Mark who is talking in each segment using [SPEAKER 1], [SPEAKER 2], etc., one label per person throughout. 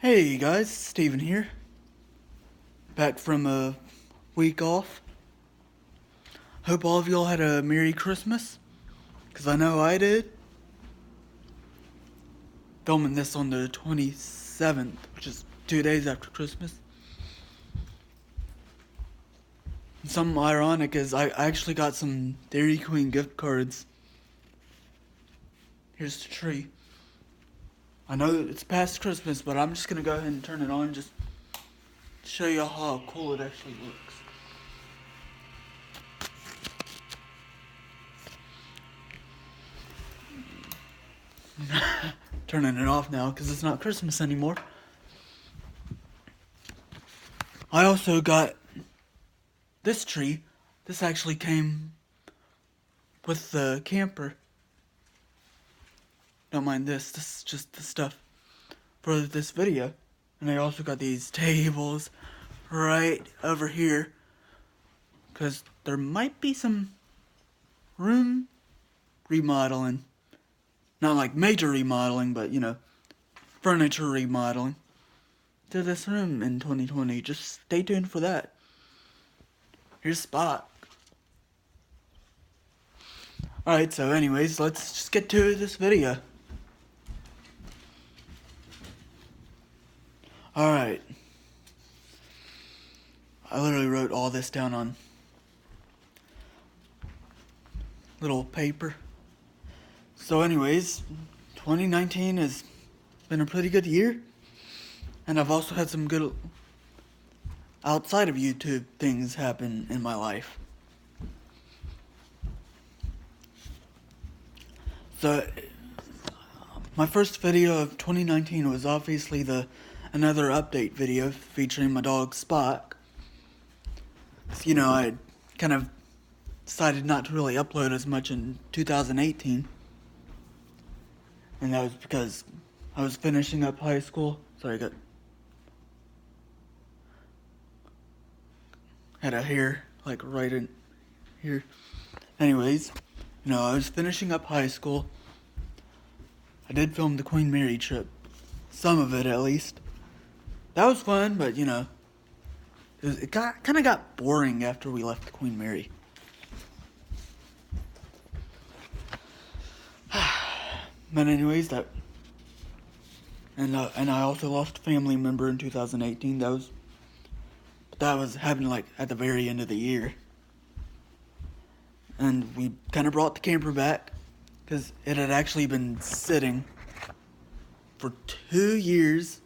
[SPEAKER 1] Hey guys, Steven here. Back from a week off. Hope all of y'all had a Merry Christmas, because I know I did. Filming this on the 27th, which is 2 days after Christmas. And something ironic is I actually got some Dairy Queen gift cards. Here's the tree. I know it's past Christmas, but I'm just gonna go ahead and turn it on just to show you how cool it actually looks. Turning it off now because it's not Christmas anymore. I also got this tree. This actually came with the camper. Don't mind this. This is just the stuff for this video. And I also got these tables right over here because there might be some room remodeling. Not like major remodeling, but furniture remodeling to this room in 2020. Just stay tuned for that. Here's Spot. Alright, so anyways, let's just get to this video. Alright. I literally wrote all this down on little paper. So anyways, 2019 has been a pretty good year. And I've also had some good outside of YouTube things happen in my life. So my first video of 2019 was obviously another update video featuring my dog Spot. So, I kind of decided not to really upload as much in 2018. And that was because I was finishing up high school. Sorry, I had a hair like right in here. Anyways, I was finishing up high school. I did film the Queen Mary trip. Some of it, at least. That was fun, but, it kind of got boring after we left the Queen Mary. But anyways, and I also lost a family member in 2018. That was happening like at the very end of the year. And we kind of brought the camper back because it had actually been sitting for 2 years.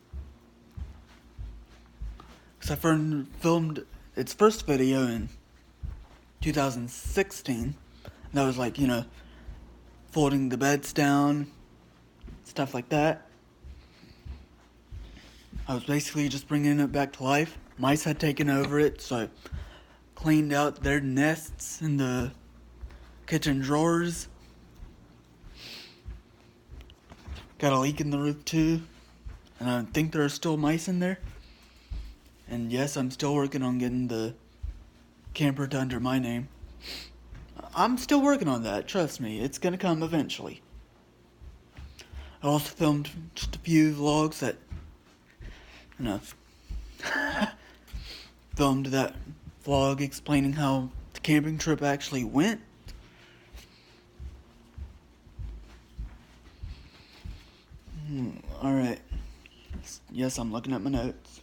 [SPEAKER 1] Because I filmed its first video in 2016. And that was like, folding the beds down, stuff like that. I was basically just bringing it back to life. Mice had taken over it, so I cleaned out their nests in the kitchen drawers. Got a leak in the roof too, and I think there are still mice in there. And yes, I'm still working on getting the camper to under my name. I'm still working on that, trust me, it's gonna come eventually. I also filmed just a few vlogs that, filmed that vlog explaining how the camping trip actually went. Alright. Yes, I'm looking at my notes.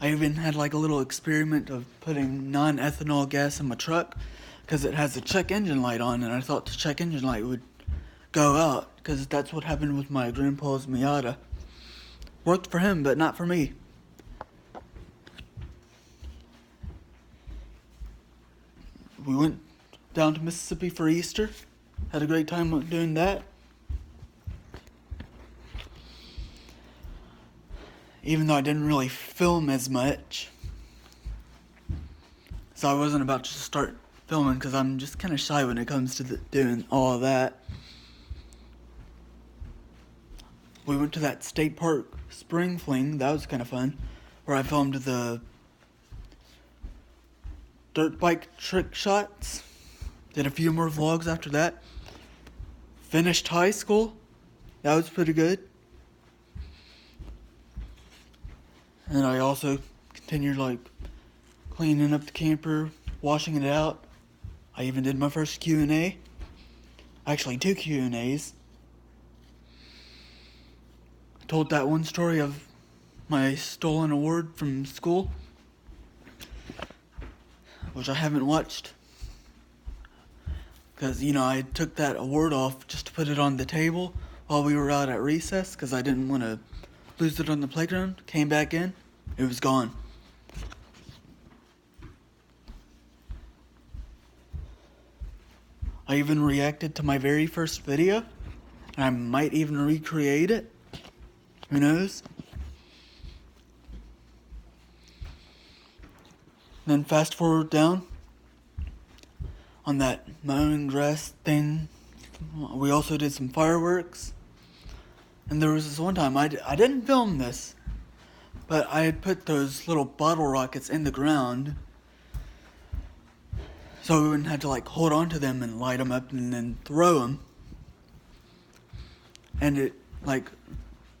[SPEAKER 1] I even had like a little experiment of putting non-ethanol gas in my truck because it has a check engine light on, and I thought the check engine light would go out because that's what happened with my grandpa's Miata. Worked for him, but not for me. We went down to Mississippi for Easter. Had a great time doing that. Even though I didn't really film as much. So I wasn't about to start filming because I'm just kind of shy when it comes to doing all of that. We went to that state park spring fling. That was kind of fun. Where I filmed the dirt bike trick shots. Did a few more vlogs after that. Finished high school. That was pretty good. And I also continued like cleaning up the camper, washing it out. I even did my first Q&A. Actually, 2 Q&As. I told that one story of my stolen award from school, which I haven't watched. Because, I took that award off just to put it on the table while we were out at recess because I didn't want to lose it on the playground. Came back in, it was gone. I even reacted to my very first video, and I might even recreate it. Who knows? Then fast forward down on that mowing grass thing. We also did some fireworks. And there was this one time, I didn't film this, but I had put those little bottle rockets in the ground so we wouldn't have to like hold on to them and light them up and then throw them. And it like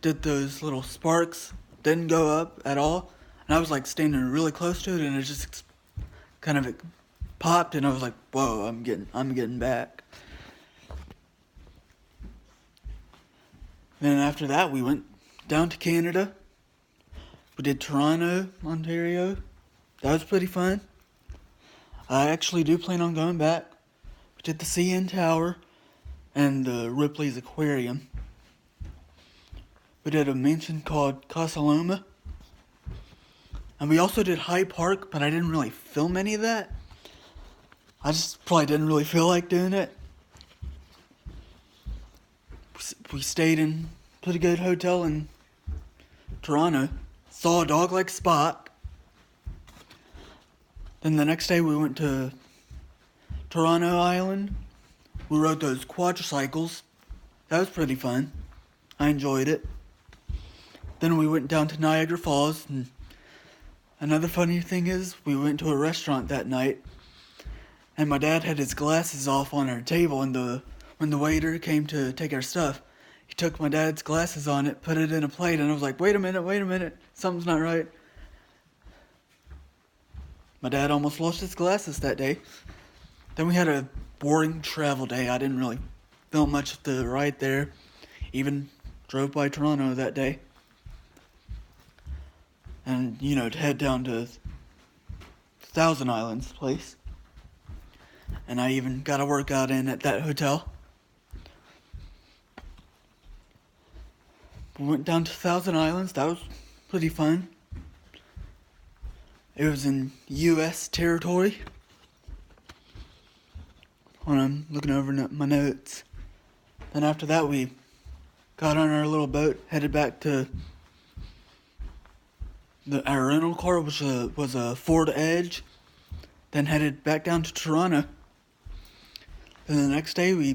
[SPEAKER 1] did those little sparks, didn't go up at all. And I was like standing really close to it and it just kind of popped and I was like, whoa, I'm getting back. Then after that we went down to Canada. We did Toronto, Ontario. That was pretty fun. I actually do plan on going back. We did the CN Tower and the Ripley's Aquarium. We did a mansion called Casa Loma. And we also did Hyde Park, but I didn't really film any of that. I just probably didn't really feel like doing it. We stayed in a pretty good hotel in Toronto. Saw a dog like Spot. Then the next day we went to Toronto Island. We rode those quadricycles. That was pretty fun. I enjoyed it. Then we went down to Niagara Falls. And another funny thing is, we went to a restaurant that night. And my dad had his glasses off on our table. And when the waiter came to take our stuff, he took my dad's glasses on it, put it in a plate. And I was like, wait a minute. Something's not right. My dad almost lost his glasses that day. Then we had a boring travel day. I didn't really film much of the ride there. Even drove by Toronto that day. And, to head down to Thousand Islands place. And I even got a workout in at that hotel. We went down to Thousand Islands. That was pretty fun. It was in U.S. territory. When I'm looking over my notes. Then after that, we got on our little boat, headed back to our rental car, which was a Ford Edge. Then headed back down to Toronto. Then the next day,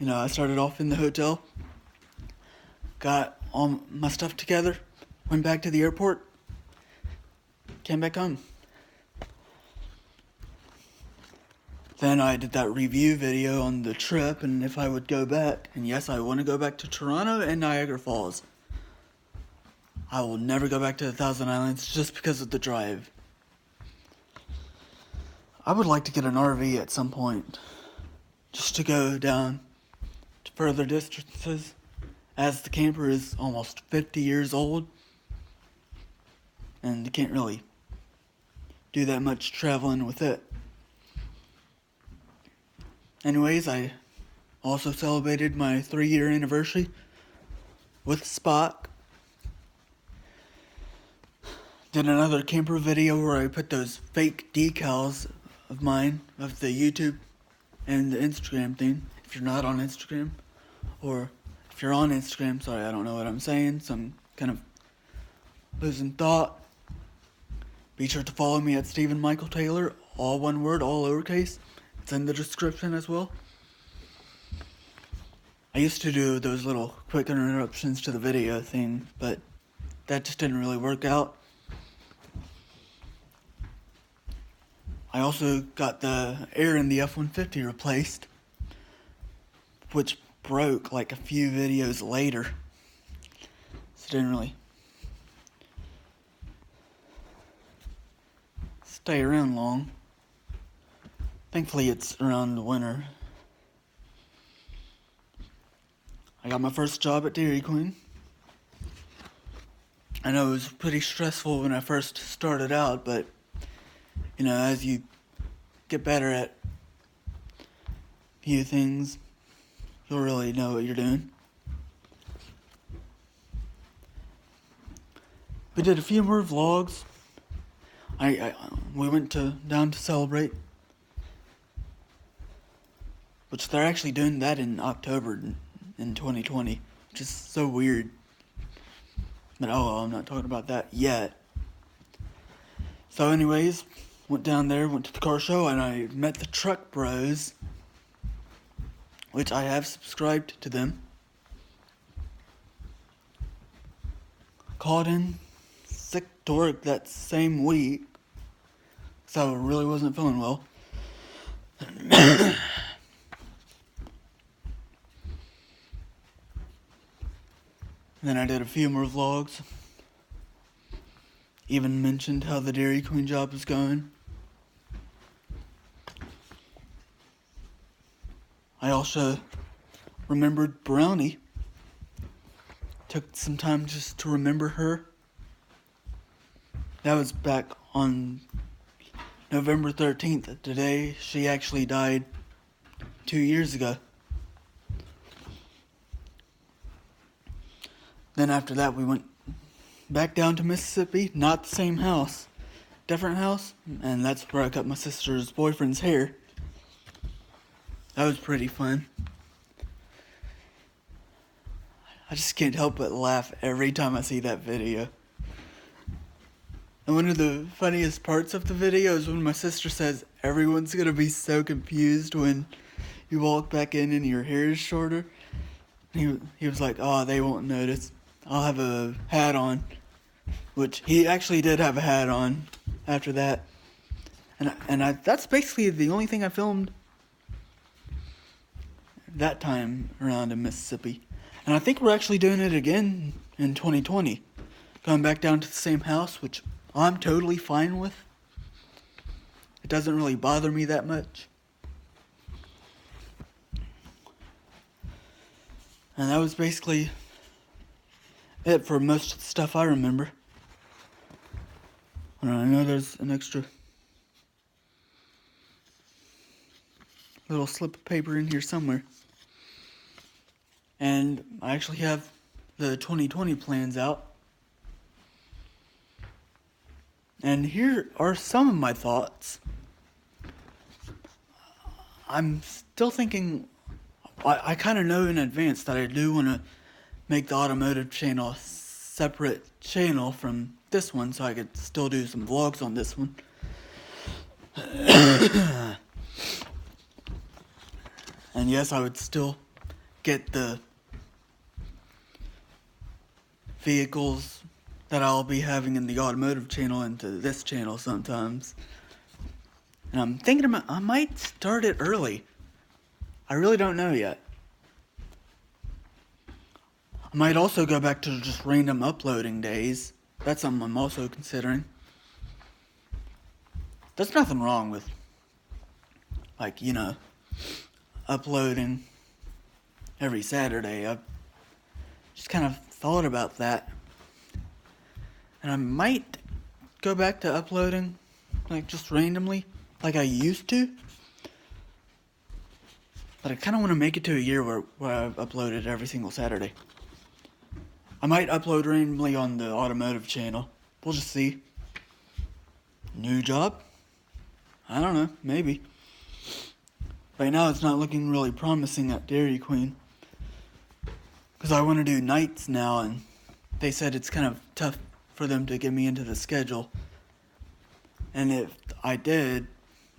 [SPEAKER 1] I started off in the hotel. Got all my stuff together. Went back to the airport. Came back home. Then I did that review video on the trip and if I would go back. And yes, I want to go back to Toronto and Niagara Falls. I will never go back to the Thousand Islands just because of the drive. I would like to get an RV at some point. Just to go down to further distances. As the camper is almost 50 years old. And you can't really do that much traveling with it. Anyways, I also celebrated my 3-year anniversary with Spock. Did another camper video where I put those fake decals of mine, of the YouTube and the Instagram thing. If you're not on Instagram, or if you're on Instagram, sorry, I don't know what I'm saying, so I'm kind of losing thought. Be sure to follow me at Stephen Michael Taylor, all one word, all lowercase. It's in the description as well. I used to do those little quick interruptions to the video thing, but that just didn't really work out. I also got the air in the F-150 replaced, which broke like a few videos later. So it didn't really stay around long. Thankfully, it's around the winter. I got my first job at Dairy Queen. I know it was pretty stressful when I first started out, but, you know, as you get better at a few things, you'll really know what you're doing. We did a few more vlogs. We went down to celebrate, which they're actually doing that in October in 2020, which is so weird. But oh well, I'm not talking about that yet. So anyways, went down there, went to the car show, and I met the Truck Bros, which I have subscribed to them. Called in sick to work that same week, so I really wasn't feeling well. Then I did a few more vlogs. Even mentioned how the Dairy Queen job is going. I also remembered Brownie. Took some time just to remember her. That was back on November 13th. Today, she actually died 2 years ago. Then after that, we went back down to Mississippi. Not the same house. Different house. And that's where I cut my sister's boyfriend's hair. That was pretty fun. I just can't help but laugh every time I see that video. And one of the funniest parts of the video is when my sister says everyone's gonna be so confused when you walk back in and your hair is shorter. He was like, oh, they won't notice. I'll have a hat on. Which he actually did have a hat on after that. And that's basically the only thing I filmed that time around in Mississippi. And I think we're actually doing it again in 2020. Going back down to the same house, which I'm totally fine with. It doesn't really bother me that much. And that was basically it for most of the stuff I remember. I know there's an extra little slip of paper in here somewhere. And I actually have the 2020 plans out. And here are some of my thoughts. I'm still thinking, I kind of know in advance that I do want to make the automotive channel a separate channel from this one, so I could still do some vlogs on this one. And yes, I would still get the vehicles that I'll be having in the automotive channel into this channel sometimes. And I'm thinking I might start it early. I really don't know yet. I might also go back to just random uploading days. That's something I'm also considering. There's nothing wrong with, like, you know, uploading every Saturday. I've just kind of thought about that. And I might go back to uploading, like, just randomly, like I used to. But I kind of want to make it to a year where I've uploaded every single Saturday. I might upload randomly on the automotive channel. We'll just see. New job? I don't know, maybe. Right now it's not looking really promising at Dairy Queen. Because I want to do nights now, and they said it's kind of tough for them to get me into the schedule. And if I did,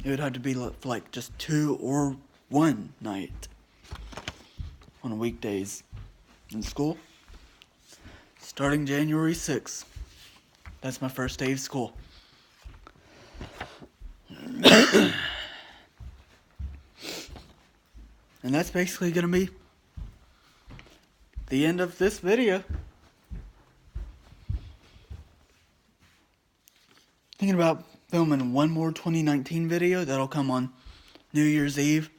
[SPEAKER 1] it would have to be like just 2 or 1 night on weekdays in school. Starting January 6th. That's my first day of school. And that's basically going to be the end of this video. Thinking about filming one more 2019 video that'll come on New Year's Eve.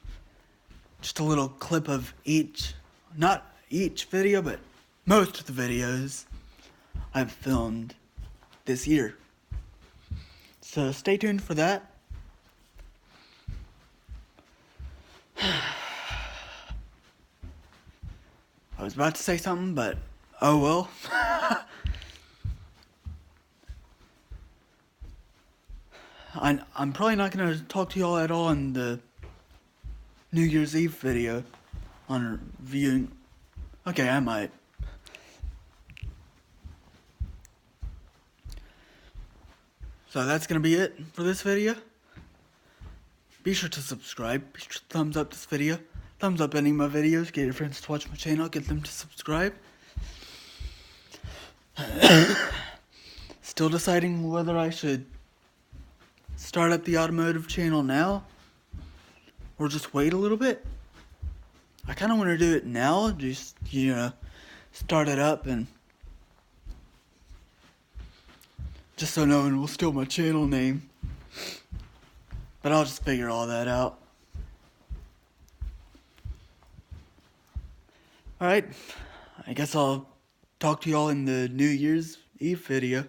[SPEAKER 1] Just a little clip of each, not each video, but most of the videos I've filmed this year. So stay tuned for that. I was about to say something, but oh well. I'm probably not going to talk to y'all at all in the New Year's Eve video on reviewing. Okay, I might. So that's going to be it for this video. Be sure to subscribe. Be sure to thumbs up this video. Thumbs up any of my videos. Get your friends to watch my channel. Get them to subscribe. Still deciding whether I should start up the automotive channel now or just wait a little bit. I kind of want to do it now. Just, start it up and just so no one will steal my channel name. But I'll just figure all that out. Alright, I guess I'll talk to y'all in the New Year's Eve video.